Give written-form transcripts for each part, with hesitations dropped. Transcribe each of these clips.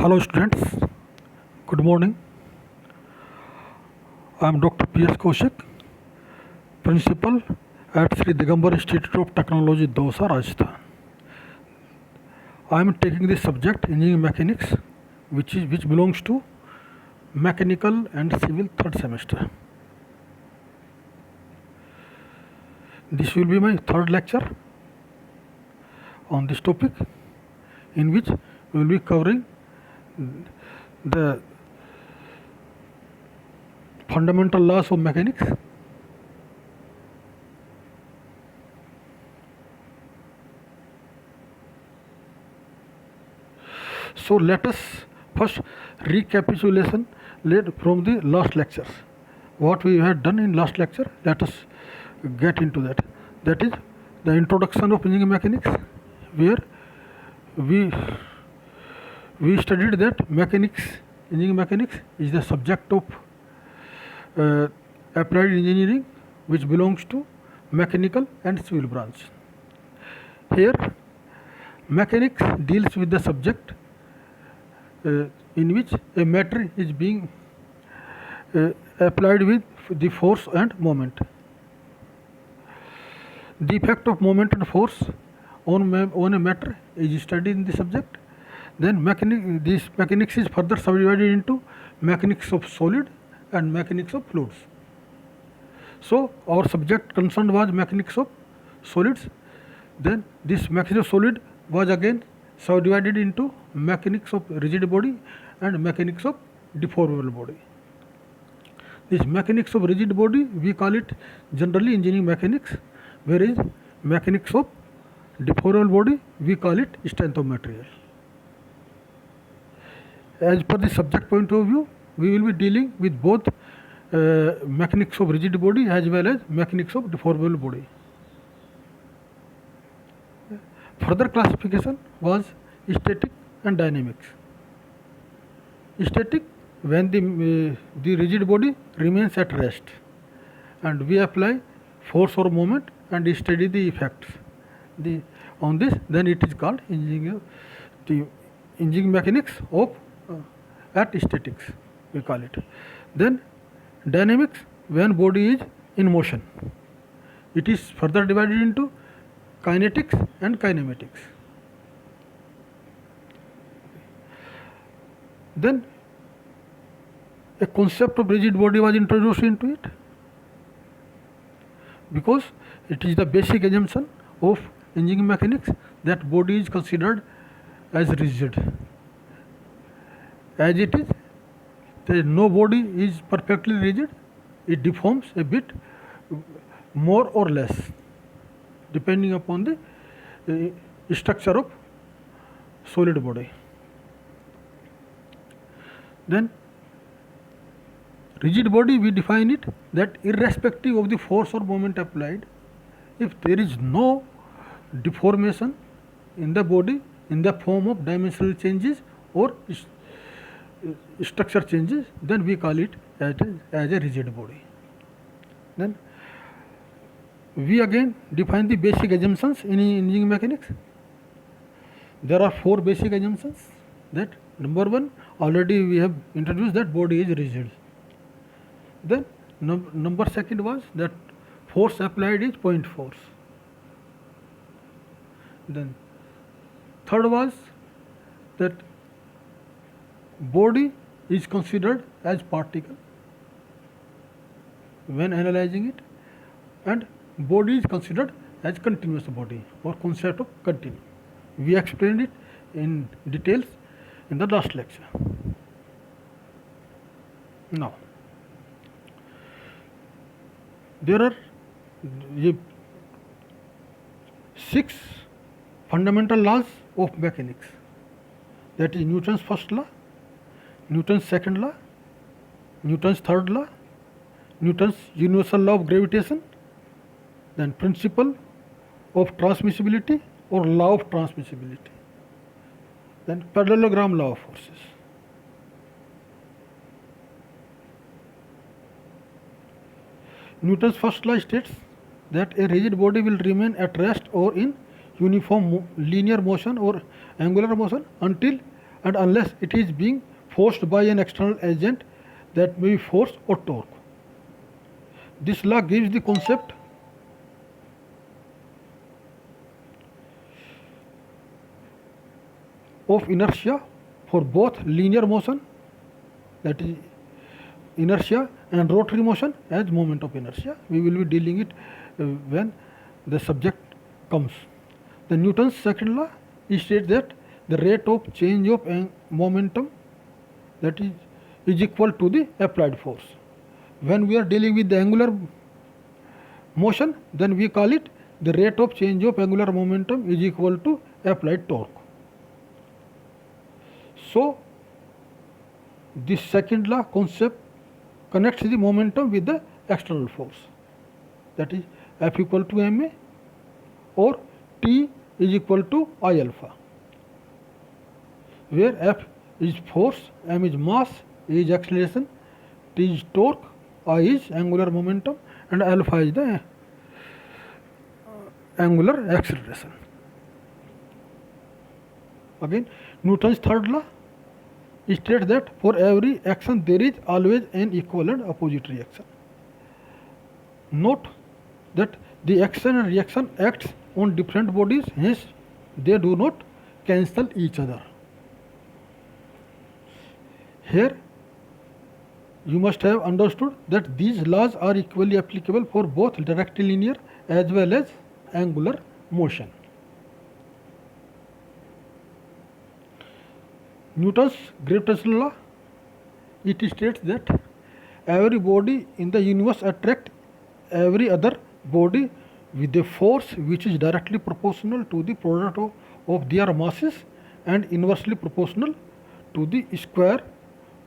Hello students, good morning. I am Dr. P.S. Kaushik, Principal at Sri Digambar Institute of Technology, Dausa, Rajasthan. I am taking the subject Engineering Mechanics, which belongs to Mechanical and Civil third semester. This will be my third lecture on this topic, in which we will be covering the fundamental laws of mechanics. So let us first recapitulation from the last lectures. What we had done in last lecture, let us get into that. That is the introduction of engineering mechanics, where we studied that engineering mechanics is the subject of applied engineering, which belongs to mechanical and civil branch. Here, mechanics deals with the subject in which a matter is being applied with the force and moment. The effect of moment and force on a matter is studied in the subject. Then this mechanics is further subdivided into mechanics of solid and mechanics of fluids. So our subject concerned was mechanics of solids. Then this mechanics of solid was again subdivided into mechanics of rigid body and mechanics of deformable body. This mechanics of rigid body, we call it generally engineering mechanics, whereas mechanics of deformable body, we call it strength of material. As per the subject point of view, we will be dealing with both mechanics of rigid body as well as mechanics of deformable body. Further classification was static and dynamics. Static, when the rigid body remains at rest and we apply force or moment and study the effects on this, then it is called engineering mechanics of at statics, we call it. Then dynamics, when body is in motion. It is further divided into kinetics and kinematics. Then a concept of rigid body was introduced into it, because it is the basic assumption of engineering mechanics that body is considered as rigid. As it is, no body is perfectly rigid. It deforms a bit more or less depending upon the structure of solid body. Then rigid body, we define it that irrespective of the force or moment applied, if there is no deformation in the body in the form of dimensional changes or structure changes, then we call it as a rigid body. Then we again define the basic assumptions in engineering mechanics. There are 4 basic assumptions. That number 1, already we have introduced that body is rigid. Then number 2 was that force applied is point force. Then 3rd was that body is considered as particle when analyzing it, and body is considered as continuous body or concept of continuum. We explained it in details in the last lecture. Now, there are 6 fundamental laws of mechanics. That is Newton's first law, Newton's second law, Newton's third law, Newton's universal law of gravitation, then principle of transmissibility or law of transmissibility, then parallelogram law of forces. Newton's first law states that a rigid body will remain at rest or in uniform linear motion or angular motion until and unless it is being forced by an external agent, that may be force or torque. This law gives the concept of inertia for both linear motion, that is inertia, and rotary motion as moment of inertia. We will be dealing it when the subject comes. The Newton's second law states that the rate of change of momentum, that is equal to the applied force. When we are dealing with the angular motion, then we call it the rate of change of angular momentum is equal to applied torque. So this second law concept connects the momentum with the external force, that is F equal to ma, or T is equal to I alpha, where F is force, m is mass, a is acceleration, T is torque, I is angular momentum, and alpha is the angular acceleration. Again, Newton's third law states that for every action there is always an equal and opposite reaction. Note that the action and reaction acts on different bodies, hence they do not cancel each other. Here you must have understood that these laws are equally applicable for both direct linear as well as angular motion. Newton's gravitational law, it states that every body in the universe attracts every other body with a force which is directly proportional to the product of their masses and inversely proportional to the square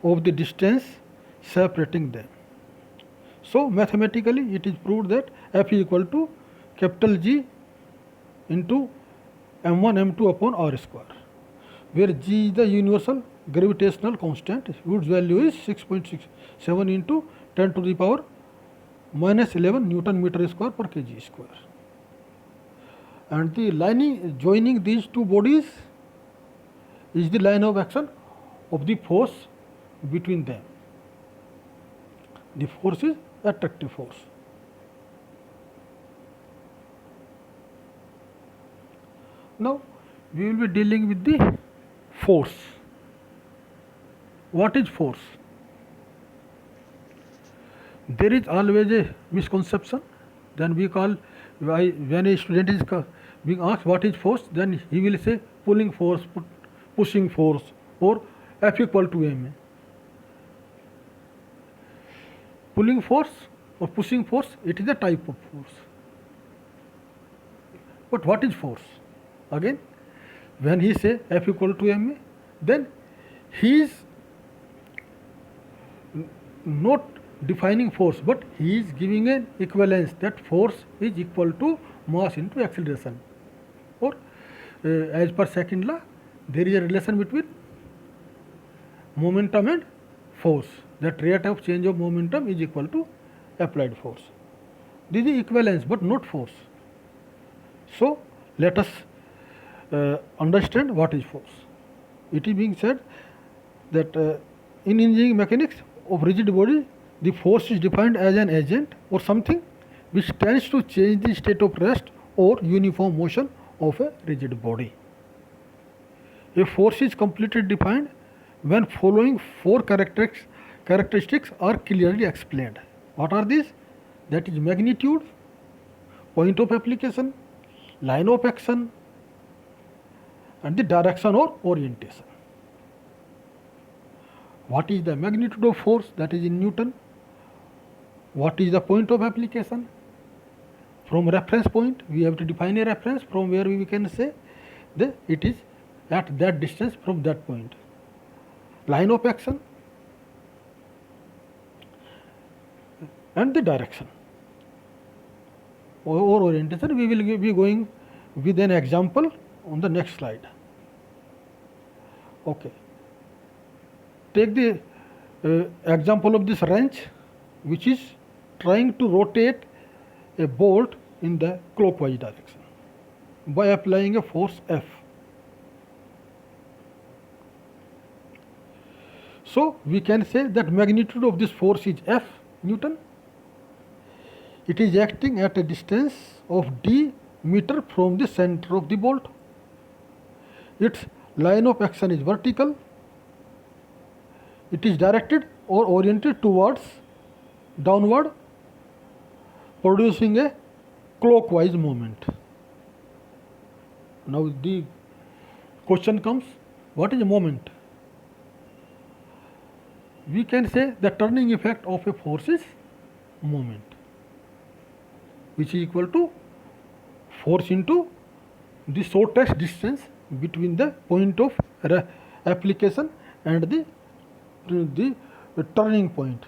of the distance separating them. So mathematically it is proved that F is equal to capital G into m1 m2 upon r square, where G is the universal gravitational constant, whose value is 6.67 into 10 to the power minus 11 Newton meter square per kg square. And the line joining these two bodies is the line of action of the force between them. The force is attractive force. Now we will be dealing with the force. What is force? There is always a misconception. Then we call, when a student is being asked what is force, then he will say pulling force, pushing force, or F equal to ma. Pulling force or pushing force, it is a type of force. But what is force? Again, when he say F equal to ma, then he is not defining force, but he is giving an equivalence, that force is equal to mass into acceleration. Or as per second law, there is a relation between momentum and force, that rate of change of momentum is equal to applied force. This is equivalence but not force. So let us understand what is force. It is being said that in engineering mechanics of rigid body, the force is defined as an agent or something which tends to change the state of rest or uniform motion of a rigid body. A force is completely defined when following four characteristics are clearly explained. What are these? That is magnitude, point of application, line of action, and the direction or orientation. What is the magnitude of force? That is in Newton. What is the point of application? From reference point, we have to define a reference from where we can say that it is at that distance from that point. Line of action and the direction or orientation. We will be going with an example on the next slide. Okay. Take the example of this wrench, which is trying to rotate a bolt in the clockwise direction by applying a force F. So we can say that magnitude of this force is F Newton. It is acting at a distance of d meter from the center of the bolt. Its line of action is vertical. It is directed or oriented towards downward, producing a clockwise moment. Now the question comes, what is a moment? We can say the turning effect of a force is moment, which is equal to force into the shortest distance between the point of application and the turning point.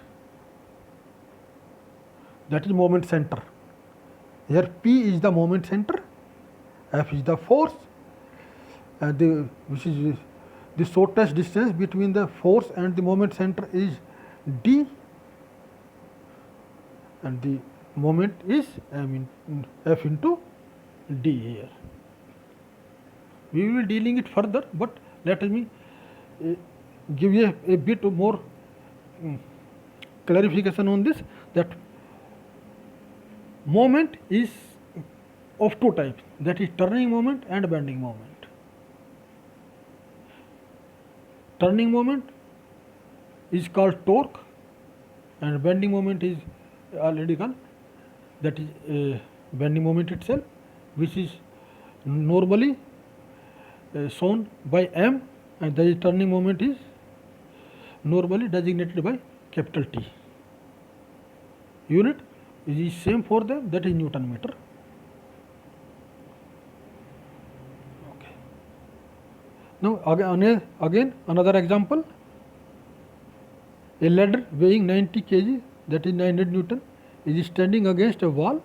That is moment center. Here P is the moment center, F is the force, and which is the shortest distance between the force and the moment center is d, and the moment is F into d here. We will be dealing it further, but let me give you a bit more clarification on this, that moment is of two types, that is turning moment and bending moment. Turning moment is called torque, and bending moment is already gone, that is bending moment itself, which is normally shown by M, and the turning moment is normally designated by capital T. Unit is same for them, that is Newton meter. Okay. Now again another example. A ladder weighing 90 kg, that is 900 Newton, is standing against a wall,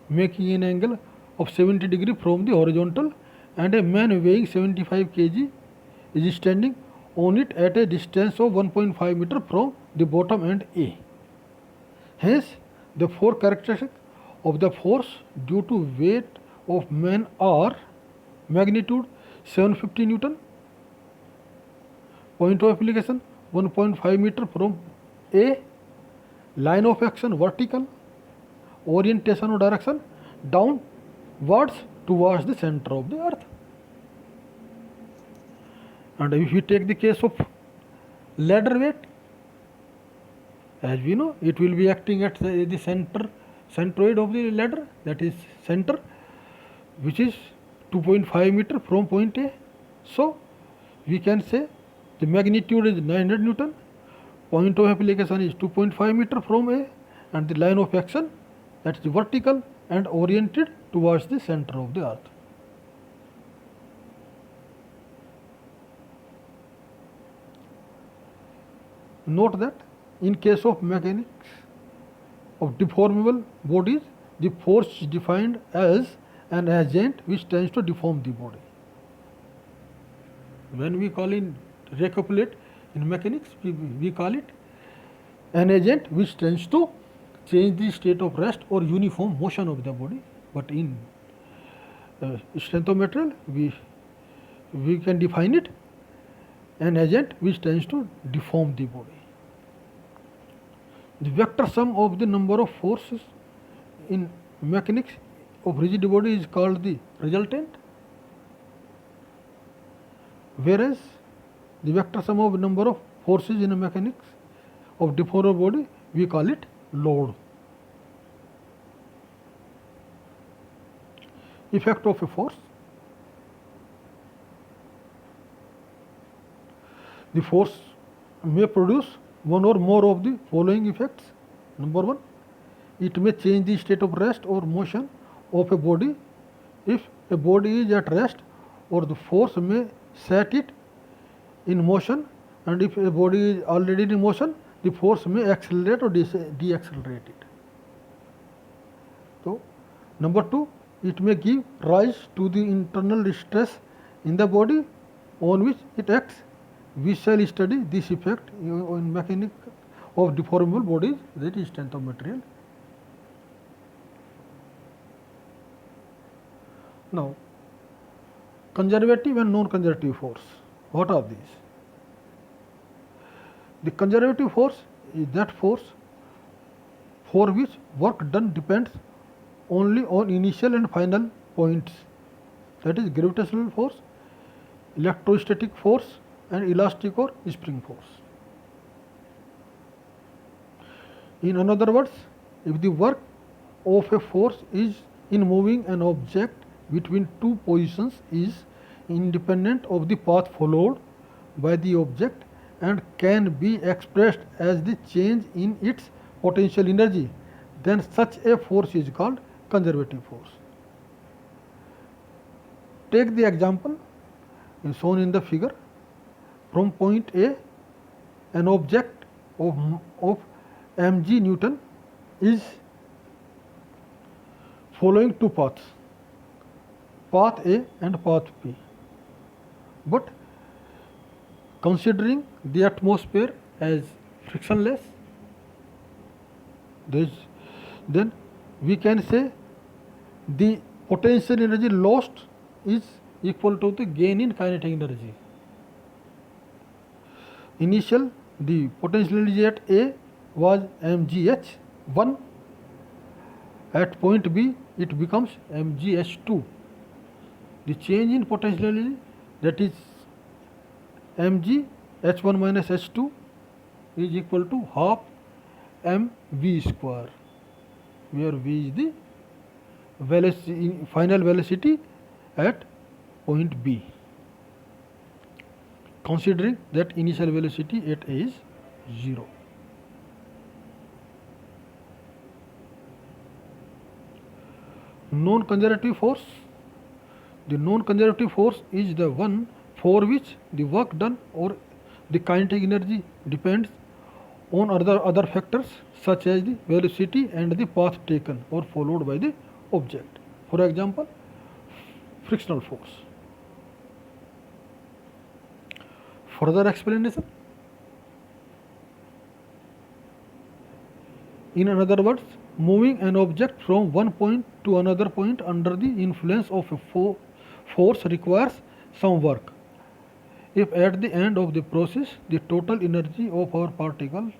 making an angle of 70 degree from the horizontal, and a man weighing 75 kg is standing on it at a distance of 1.5 meter from the bottom end A. Hence, the four characteristics of the force due to weight of man are: magnitude 750 Newton, point of application 1.5 meter from A, line of action vertical, orientation or direction downwards towards the center of the earth. And if we take the case of ladder weight, as we know, it will be acting at the centroid of the ladder, that is center, which is 2.5 meter from point A. So we can say the magnitude is 900 Newton, point of application is 2.5 meter from A, and the line of action, that is vertical and oriented towards the center of the earth. Note that in case of mechanics of deformable bodies, the force is defined as an agent which tends to deform the body. When we recapitulate in mechanics, we call it an agent which tends to change the state of rest or uniform motion of the body. But in strength of material, we can define it an agent which tends to deform the body. The vector sum of the number of forces in mechanics of rigid body is called the resultant, whereas the vector sum of number of forces in mechanics of deformable body, we call it load. Effect of a force. The force may produce one or more of the following effects. Number one, it may change the state of rest or motion of a body. If a body is at rest, or the force may set it in motion, and if a body is already in motion, the force may accelerate or deaccelerate it. So, number two, it may give rise to the internal stress in the body on which it acts. We shall study this effect in mechanics of deformable bodies, that is strength of material. Now, conservative and non-conservative force. What are these? The conservative force is that force for which work done depends only on initial and final points, that is gravitational force, electrostatic force, and elastic or spring force. In other words, if the work of a force is in moving an object between two positions is independent of the path followed by the object and can be expressed as the change in its potential energy, then such a force is called conservative force. Take the example shown in the figure. From point A, an object of mg Newton is following two paths, path A and path B. But considering the atmosphere as frictionless, then we can say the potential energy lost is equal to the gain in kinetic energy. Initial, the potential energy at A was mgh1, at point B it becomes mgh2. The change in potential energy, that is mg h1 minus h2, is equal to half mv square, where v is the velocity, final velocity at point B, considering that initial velocity at A is 0. Non-conservative force. The non-conservative force is the one for which the work done or the kinetic energy depends on other factors such as the velocity and the path taken or followed by the object. For example, frictional force. Further explanation. In other words, moving an object from one point to another point under the influence of a force requires some work. If at the end of the process the total energy of our particle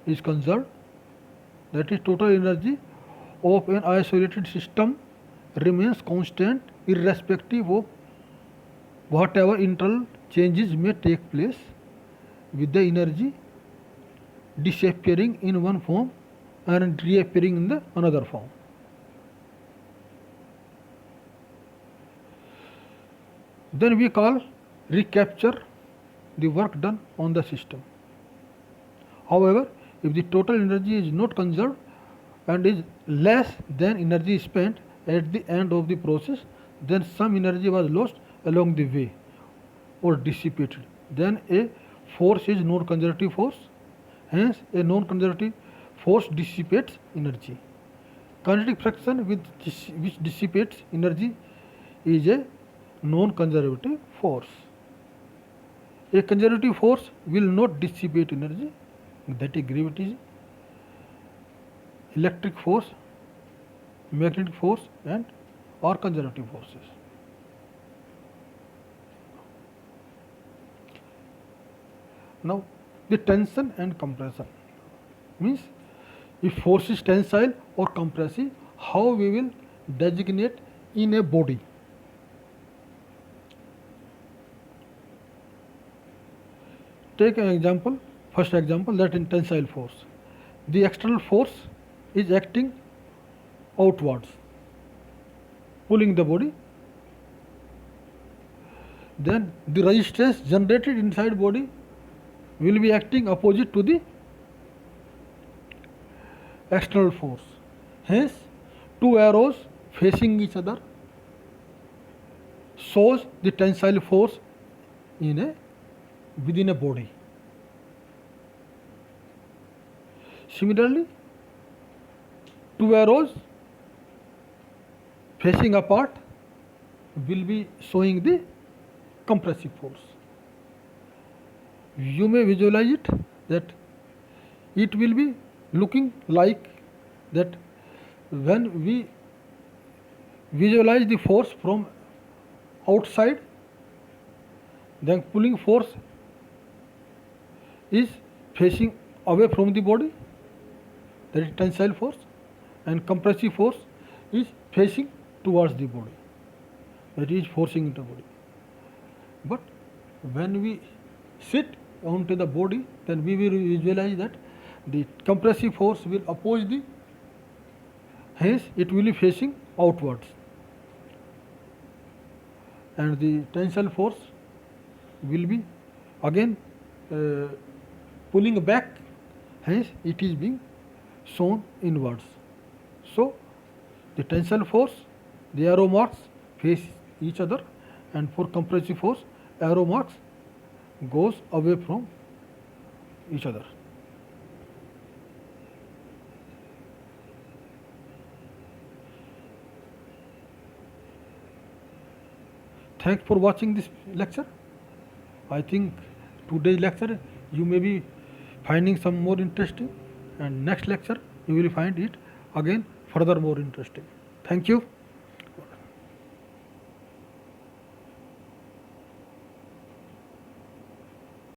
is conserved, that is, total energy of an isolated system remains constant irrespective of whatever internal changes may take place, with the energy disappearing in one form and reappearing in the another form. Then we call recapture the work done on the system. However, if the total energy is not conserved and is less than energy spent at the end of the process, then some energy was lost along the way or dissipated. Then a force is non-conservative force. Hence, a non-conservative force dissipates energy. Kinetic friction which dissipates energy is a non-conservative force. A conservative force will not dissipate energy, that is gravity, electric force, magnetic force, and or conservative forces. Now, the tension and compression means if force is tensile or compressive, how we will designate in a body. Take an example, first example, that in tensile force. The external force is acting outwards, pulling the body. Then the resistance generated inside body will be acting opposite to the external force. Hence, two arrows facing each other shows the tensile force within a body. Similarly, two arrows facing apart will be showing the compressive force. You may visualize it that it will be looking like that when we visualize the force from outside, then pulling force is facing away from the body, that is tensile force, and compressive force is facing towards the body, that is forcing into the body. But when we sit onto the body, then we will visualize that the compressive force will oppose the, hence it will be facing outwards, and the tensile force will be again uh, pulling back, hence it is being shown inwards. So the tensile force, the arrow marks face each other, and for compressive force, arrow marks goes away from each other. Thanks for watching this lecture. I think today's lecture you may be finding some more interesting, and next lecture you will find it again further more interesting. Thank you.